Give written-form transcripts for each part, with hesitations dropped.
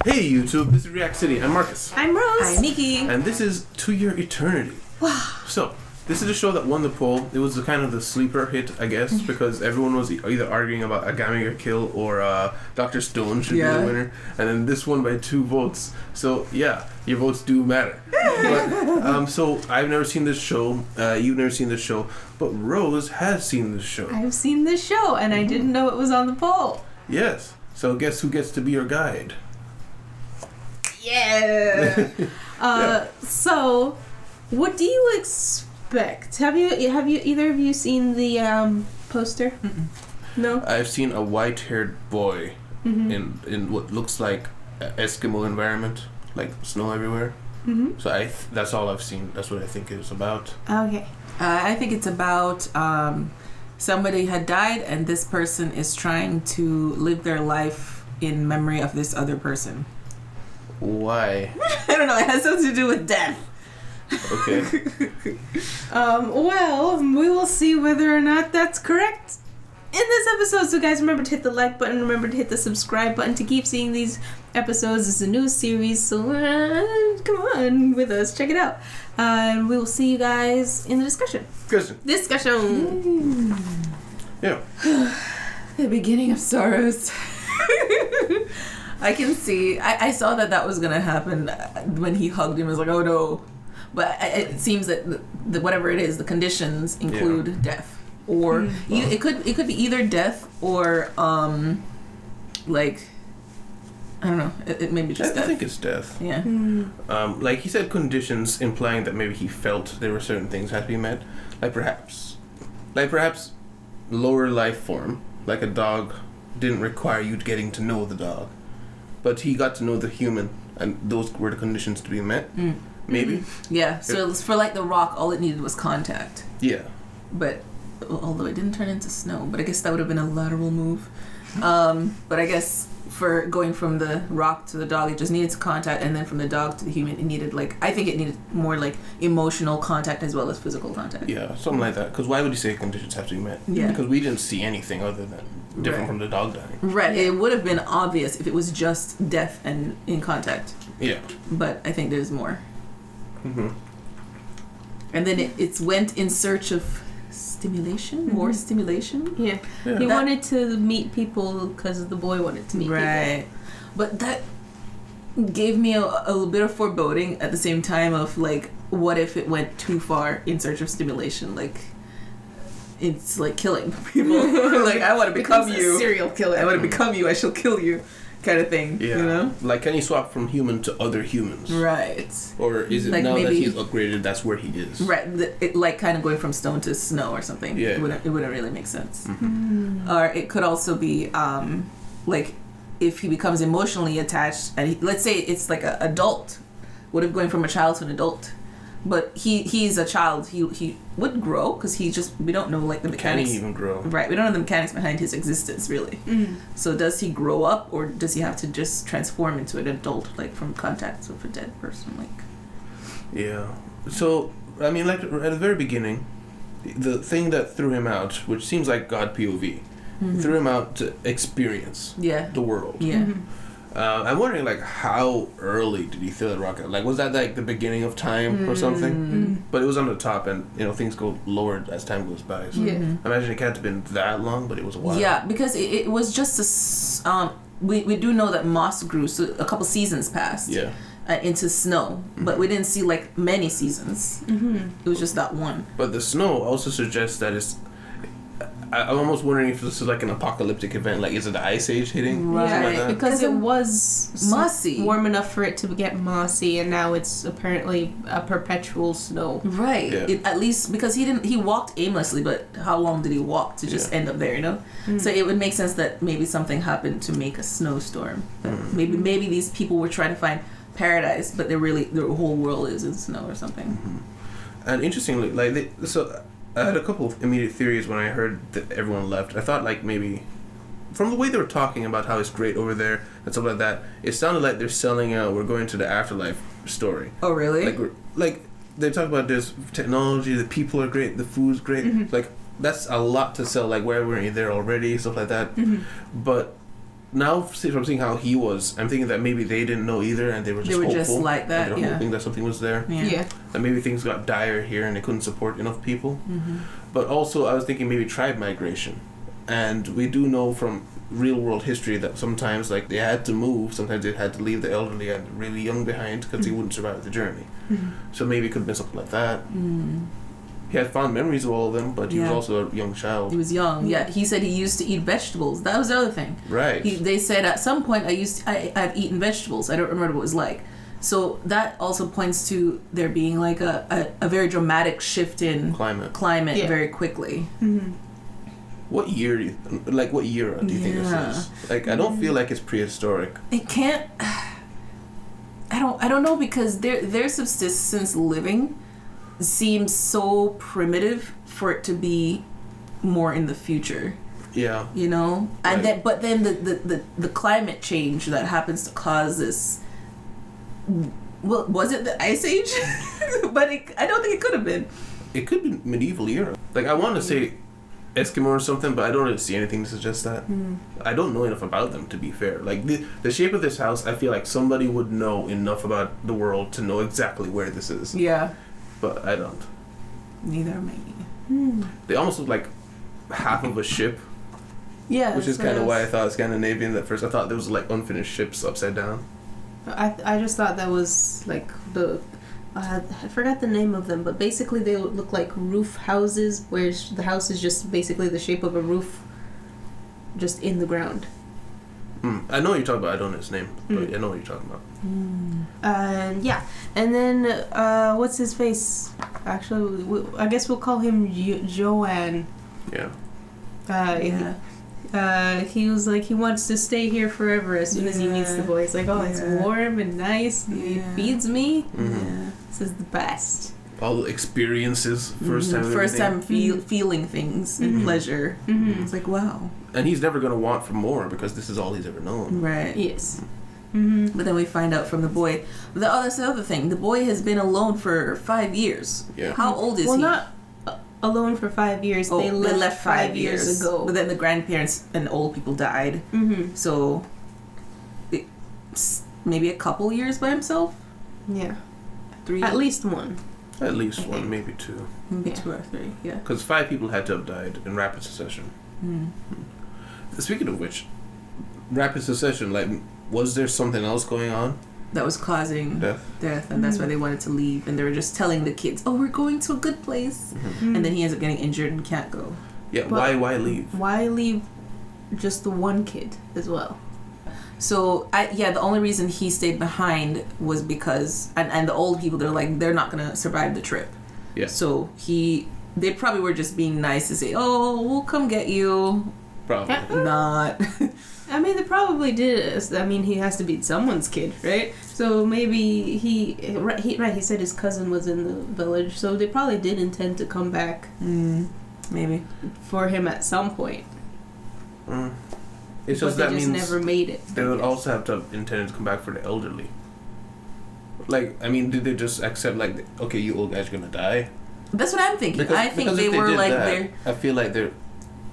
Hey YouTube, this is React City. I'm Marcus. I'm Rose. I'm Nikki. And this is To Your Eternity. Wow. So, this is a show that won the poll. It was kind of the sleeper hit, I guess, because everyone was either arguing about Agami or Kill or Dr. Stone should be the winner. And then this won by 2 votes. So, yeah, your votes do matter. But, so, I've never seen this show. You've never seen this show. But Rose has seen this show. I've seen this show, and I didn't know it was on the poll. Yes. So, guess who gets to be your guide? Yeah. So, what do you expect? Have you either of you seen the poster? Mm-mm. No. I've seen a white-haired boy in what looks like an Eskimo environment, like snow everywhere. Mm-hmm. So that's all I've seen. That's what I think it's about. Okay. I think it's about somebody had died and this person is trying to live their life in memory of this other person. Why? I don't know. It has something to do with death. Okay. Well, we will see whether or not that's correct in this episode. So, guys, remember to hit the like button. Remember to hit the subscribe button to keep seeing these episodes. It's a new series, so come on with us. Check it out. And we will see you guys in the discussion. Discussion. Yeah. The beginning of sorrows. I can see. I saw that was gonna happen when he hugged him. I was like, oh no. But it seems that the whatever it is, the conditions include death, or it could be either death or like I don't know. It may be just death. I think it's death. Yeah. Like he said, conditions implying that maybe he felt there were certain things had to be met, like perhaps lower life form, like a dog didn't require you getting to know the dog, but he got to know the human, and those were the conditions to be met. Maybe. Yeah. So for like the rock, all it needed was contact. Yeah. But although it didn't turn into snow, but I guess that would have been a lateral move. But I guess for going from the rock to the dog, it just needed contact, and then from the dog to the human, it needed I think it needed more like emotional contact as well as physical contact. Yeah, something like that. Because why would you say conditions have to be met? Yeah. Because we didn't see anything other than different from the dog dying. Right. Yeah. It would have been obvious if it was just death and in contact. Yeah. But I think there's more. Mm-hmm. And then it went in search of stimulation, more stimulation. Yeah. He wanted to meet people because the boy wanted to meet people. Right. But that gave me a little bit of foreboding at the same time of like, what if it went too far in search of stimulation? Like, it's like killing people. Like, I want to become you. A serial killer. I want to become you. I shall kill you. Kind of thing, yeah. You know? Like, can he swap from human to other humans? Right. Or is it like now that he's upgraded, that's where he is? Right. It, like, kind of going from stone to snow or something. Yeah. It wouldn't really make sense. Or it could also be, like, if he becomes emotionally attached, and let's say it's like an adult, what if going from a child to an adult? But he's a child. He would grow because we don't know like the mechanics. Can he even grow? Right, we don't know the mechanics behind his existence really. So does he grow up or does he have to just transform into an adult like from contact with a dead person like? Yeah. So I mean, like at the very beginning, the thing that threw him out, which seems like God POV, threw him out to experience the world. Yeah. I'm wondering, like, how early did he throw the rocket? Like, was that, like, the beginning of time or something? But it was on the top, and, you know, things go lower as time goes by. So I imagine it can't have been that long, but it was a while. Yeah, because it was just we do know that moss grew, so a couple seasons passed into snow. But we didn't see, like, many seasons. It was just that one. But the snow also suggests that it's... I'm almost wondering if this is like an apocalyptic event. Like, is it the Ice Age hitting? Right, like because it was mossy, warm enough for it to get mossy, and now it's apparently a perpetual snow. Right. Yeah. At least because he walked aimlessly, but how long did he walk to just end up there? You know. So it would make sense that maybe something happened to make a snowstorm. Maybe these people were trying to find paradise, but their whole world is in snow or something. And interestingly, like I had a couple of immediate theories when I heard that everyone left. I thought, like, maybe from the way they were talking about how it's great over there and stuff like that, it sounded like they're selling we're going to the afterlife story. Oh, really? Like they talk about this technology, the people are great, the food's great. Like, that's a lot to sell, like, where we're there already, stuff like that. But now from seeing how he was, I'm thinking that maybe they didn't know either, and they were just hopeful. just like that. And they were hoping that something was there. Yeah. And maybe things got dire here, and they couldn't support enough people. Mm-hmm. But also, I was thinking maybe tribe migration, and we do know from real world history that sometimes like they had to move. Sometimes they had to leave the elderly and really young behind because they wouldn't survive the journey. Mm-hmm. So maybe it could have been something like that. Mm. He had fond memories of all of them, but he was also a young child. He was young. Yeah, he said he used to eat vegetables. That was the other thing. Right. They said at some point I've eaten vegetables. I don't remember what it was like. So that also points to there being like a very dramatic shift in climate very quickly. Mm-hmm. What year do you think this is? Like, I don't feel like it's prehistoric. It can't. I don't know, because their subsistence living seems so primitive for it to be more in the future. Yeah. You know? And right. then the climate change that happens to cause this. Well, was it the Ice Age? But I don't think it could have been. It could be medieval era. Like, I want to say Eskimo or something, but I don't really see anything to suggest that. I don't know enough about them, to be fair. Like, the shape of this house, I feel like somebody would know enough about the world to know exactly where this is. Yeah. But I don't. Neither maybe. They almost look like half of a ship. Yeah. Which is kind of why I thought Scandinavian at first. I thought there was like unfinished ships upside down. I just thought that was like the I forgot the name of them, but basically they look like roof houses, where the house is just basically the shape of a roof, just in the ground. I know what you're talking about. I don't know his name, but I know what you're talking about. Yeah, and then what's his face? Actually, I guess we'll call him Joanne. Yeah. He was like, he wants to stay here forever as soon as he meets the boy. He's like, oh, it's warm and nice. And he feeds me. Yeah. This is the best. All the experiences, first time feeling things and pleasure. It's like, wow. And he's never going to want for more because this is all he's ever known. Right. Yes. But then we find out from the boy. That's the other thing. The boy has been alone for 5 years. Yeah. How old is he? Well, not alone for 5 years. They left 5 years ago. But then the grandparents and old people died. So maybe a couple years by himself. Yeah. 3. At least one. At least one, maybe 2. Maybe 2 or 3. Yeah. Because 5 people had to have died in rapid succession. Speaking of which, rapid succession, like, was there something else going on that was causing death, and that's why they wanted to leave, and they were just telling the kids, "Oh, we're going to a good place," and then he ends up getting injured and can't go. Yeah, but why leave? Why leave just the one kid as well? So the only reason he stayed behind was because, and the old people, they're not gonna survive the trip. Yeah. So they probably were just being nice to say, "Oh, we'll come get you." Probably. Not. I mean, they probably did. I mean, he has to be someone's kid, right? So maybe he said his cousin was in the village, so they probably did intend to come back. Maybe. For him at some point. It's just but that they just means never made it. They would also have to have intended to come back for the elderly. Like, I mean, did they just accept, like, okay, you old guys are gonna die? That's what I'm thinking. I think they were like they're. I feel like they're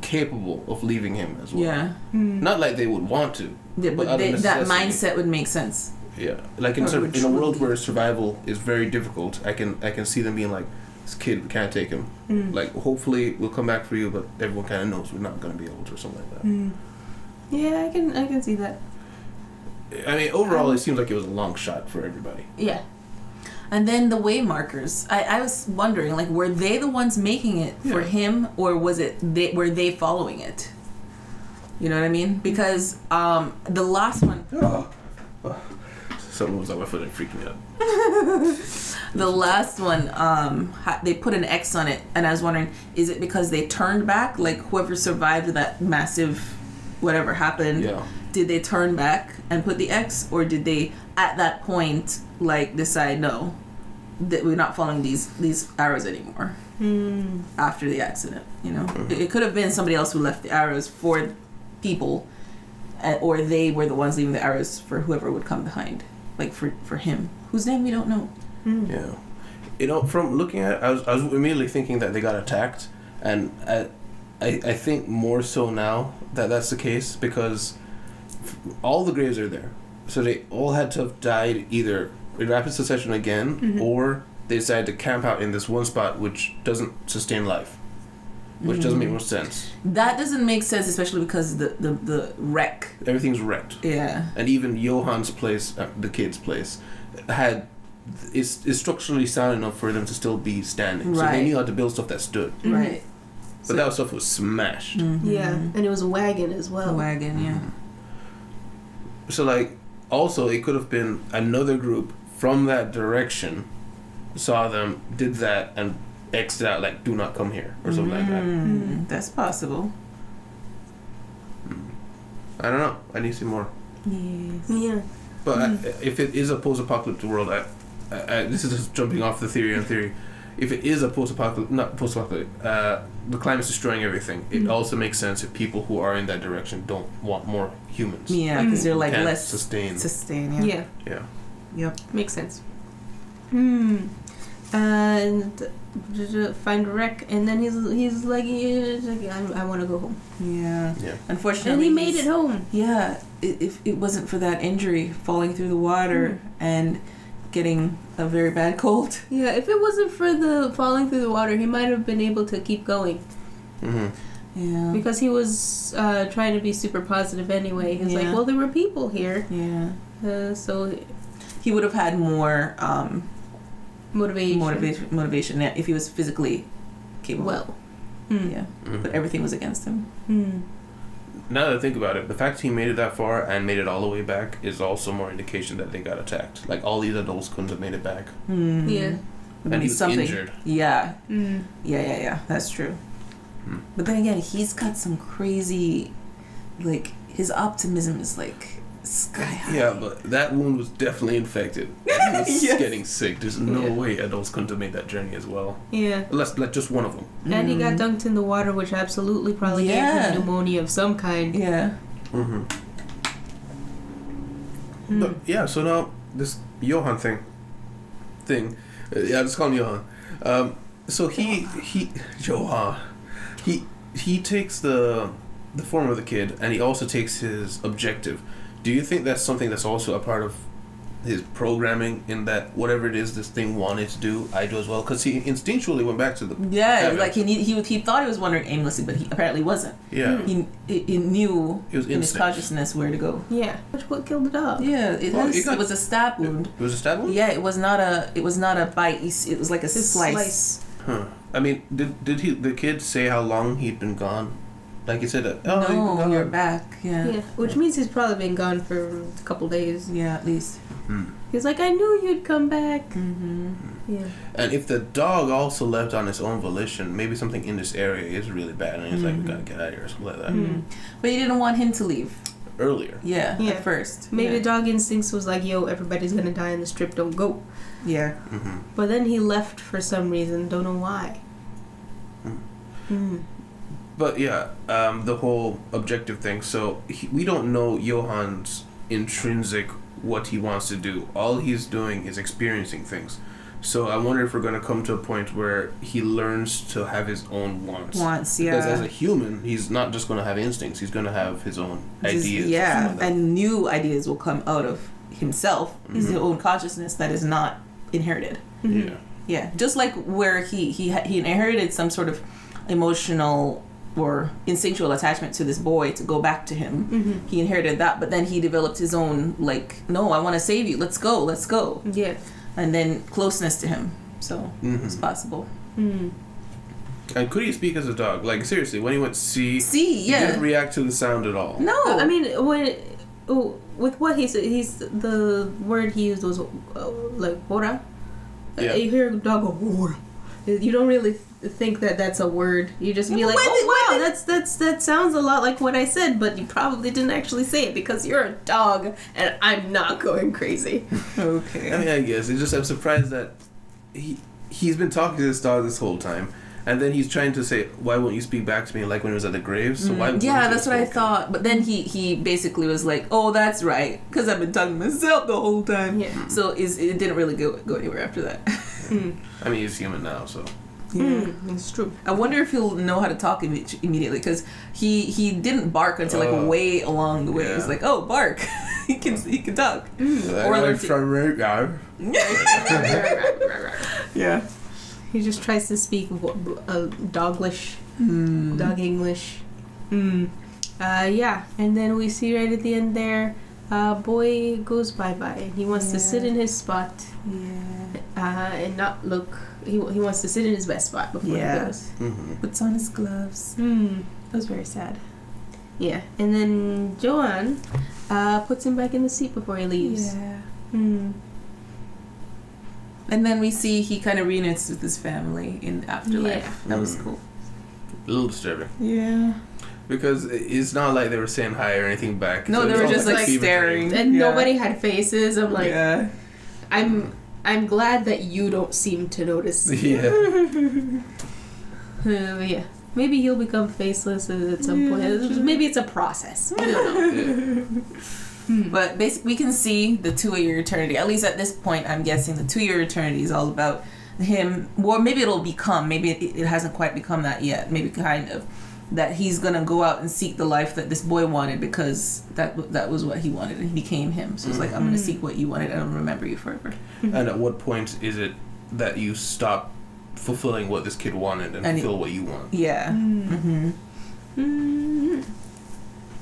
capable of leaving him as well. Yeah. Not like they would want to. Yeah, but that mindset would make sense. Yeah, like in a world where survival is very difficult, I can see them being like, this kid, we can't take him. Like, hopefully we'll come back for you, but everyone kind of knows we're not going to be able to, or something like that. Yeah, I can see that. I mean, overall, it seems like it was a long shot for everybody. Yeah. And then the way markers. I was wondering, like, were they the ones making it for him, or were they following it? You know what I mean? Because the last one. Something was on my foot and freaked me out. The last one, they put an X on it, and I was wondering, is it because they turned back? Like, whoever survived that massive, whatever happened, did they turn back and put the X, or did they at that point like decide no, that we're not following these arrows anymore after the accident? You know, it could have been somebody else who left the arrows for people, or they were the ones leaving the arrows for whoever would come behind, like for him, whose name we don't know. Yeah, you know, from looking at it, I was immediately thinking that they got attacked, and I think more so now that that's the case, because all the graves are there, so they all had to have died either in rapid succession again, or they decided to camp out in this one spot which doesn't sustain life, which doesn't make much sense. That doesn't make sense, especially because the wreck. Everything's wrecked. Yeah. And even Johan's place, the kid's place, is structurally sound enough for them to still be standing. So they knew how to build stuff that stood. Right. But that stuff was smashed. Yeah, and it was a wagon as well. A wagon, yeah. So, like, also, it could have been another group from that direction saw them, did that, and X'd out, like, do not come here, or something like that. That's possible. I don't know. I need to see more. Yes. Yeah. But if it is a post-apocalyptic world, this is just jumping off the theory on theory. If it is a not post-apocalyptic, the climate's destroying everything. It also makes sense if people who are in that direction don't want more humans. Yeah, because they're like Can't less sustain. Yeah. Yeah. Yep. Makes sense. And find a wreck, and then he's like, I want to go home. Yeah. Yeah. Unfortunately, and he made it home. Yeah. If it wasn't for that injury, falling through the water and getting a very bad cold. Yeah, if it wasn't for the falling through the water, he might have been able to keep going. Yeah. Because he was trying to be super positive anyway. He was like, well, there were people here. Yeah. So he would have had more motivation if he was physically capable. Well. Yeah. But everything was against him. Now that I think about it, the fact he made it that far and made it all the way back is also more indication that they got attacked. Like, all these adults couldn't have made it back. Yeah. And he was injured. Yeah. Yeah. That's true. But then again, he's got some crazy, like, his optimism is like sky high. Yeah, but that wound was definitely infected. He was getting sick. There's no way adults couldn't have made that journey as well. Yeah. Unless, like, just one of them. And he got dunked in the water, which absolutely probably gave him pneumonia of some kind. Yeah. But, yeah, so now, this Johan thing. Just call him Johan. So Johan, he takes the form of the kid, and he also takes his objective. Do you think that's something that's also a part of his programming, in that whatever it is this thing wanted to do, I do as well? Because he instinctually went back to the like he thought he was wandering aimlessly, but he apparently wasn't. Yeah. He knew it was in his consciousness where to go. Yeah. Which what killed the dog? Yeah, it was a stab wound. It was a stab wound? Yeah, it was not a bite. It was like a slice. Huh. I mean, did the kid say how long he'd been gone? Like you said, no, you're back. Yeah. Which means he's probably been gone for a couple days. Yeah, at least. He's like, I knew you'd come back. Yeah. And if the dog also left on its own volition, maybe something in this area is really bad, and he's like, we gotta get out of here, or something like that. But he didn't want him to leave. Earlier. Yeah. At first. Maybe dog instincts was like, yo, everybody's gonna die in the strip, don't go. Yeah. But then he left for some reason, don't know why. But yeah, the whole objective thing. So we don't know Johan's intrinsic what he wants to do. All he's doing is experiencing things. So I wonder if we're going to come to a point where he learns to have his own wants. Because as a human, he's not just going to have instincts. He's going to have his own ideas. Yeah, and new ideas will come out of himself, his own consciousness that is not inherited. Yeah. Yeah, just like where he inherited some sort of emotional or instinctual attachment to this boy to go back to him. He inherited that, but then he developed his own, like, no, I want to save you. Let's go. Yeah. And then closeness to him. So it's possible. And could he speak as a dog? Like, seriously, when he went see, he didn't react to the sound at all. No. I mean, with what he said, the word he used was like "hora." Yeah. You hear a dog go "hora." You don't really think that that's a word. You just be like, oh wow, that sounds a lot like what I said, but you probably didn't actually say it because you're a dog and I'm not going crazy. Okay. I mean, I guess it's just, I'm surprised that he's been talking to this dog this whole time, and then he's trying to say, why won't you speak back to me, like when he was at the graves? So why? Yeah, that's what I thought. But then he basically was like, oh, that's right, because I've been talking to myself the whole time. Yeah. So it didn't really go anywhere after that. I mean, he's human now, so. It's true. I wonder if he'll know how to talk immediately, because he didn't bark until like way along the way. Yeah. He's like, oh, bark. he can talk. Or learn Yeah. He just tries to speak doglish, dog English. Yeah, and then we see right at the end there, boy goes bye-bye. He wants to sit in his spot and not look. He wants to sit in his best spot before he goes. Puts on his gloves. That was very sad. Yeah, and then Joanne puts him back in the seat before he leaves. Yeah. And then we see he kind of reunites with his family in afterlife. Yeah. That was cool. A little disturbing. Yeah. Because it's not like they were saying hi or anything back. No, So they it were was just all like staring. And nobody had faces. I'm like, I'm glad that you don't seem to notice. Yeah. Yeah. Maybe he'll become faceless at some point. Sure. Maybe it's a process. We don't know. But basically, we can see the 2-year eternity. At least at this point, I'm guessing the 2-year eternity is all about him. Or maybe it'll become. Maybe it hasn't quite become that yet. Maybe kind of. That he's gonna go out and seek the life that this boy wanted, because that was what he wanted, and he became him. So it's like, I'm gonna seek what you wanted, and I'll remember you forever. And at what point is it that you stop fulfilling what this kid wanted and fulfill what you want? Yeah.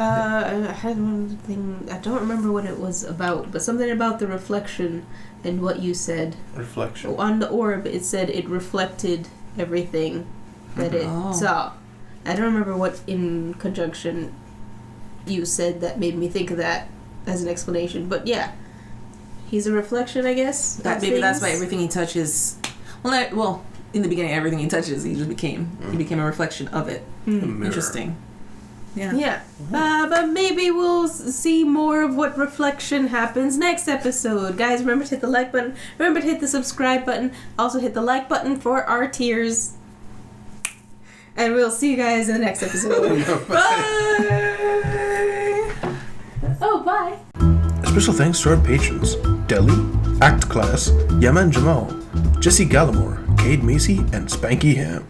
I had one thing. I don't remember what it was about, but something about the reflection and what you said. Reflection. On the orb, it said it reflected everything that it saw. I don't remember what in conjunction you said that made me think of that as an explanation, but yeah, he's a reflection, I guess. Maybe that's why everything he touches. Well, in the beginning, everything he touches, he just became a reflection of it. Interesting. Yeah. Yeah. But maybe we'll see more of what reflection happens next episode. Guys, remember to hit the like button. Remember to hit the subscribe button. Also hit the like button for our tiers. And we'll see you guys in the next episode. Bye! Oh, bye. Special thanks to our patrons: Deli, Act Class, Yaman Jamal, Jesse Gallimore, Cade Macy, and Spanky Ham.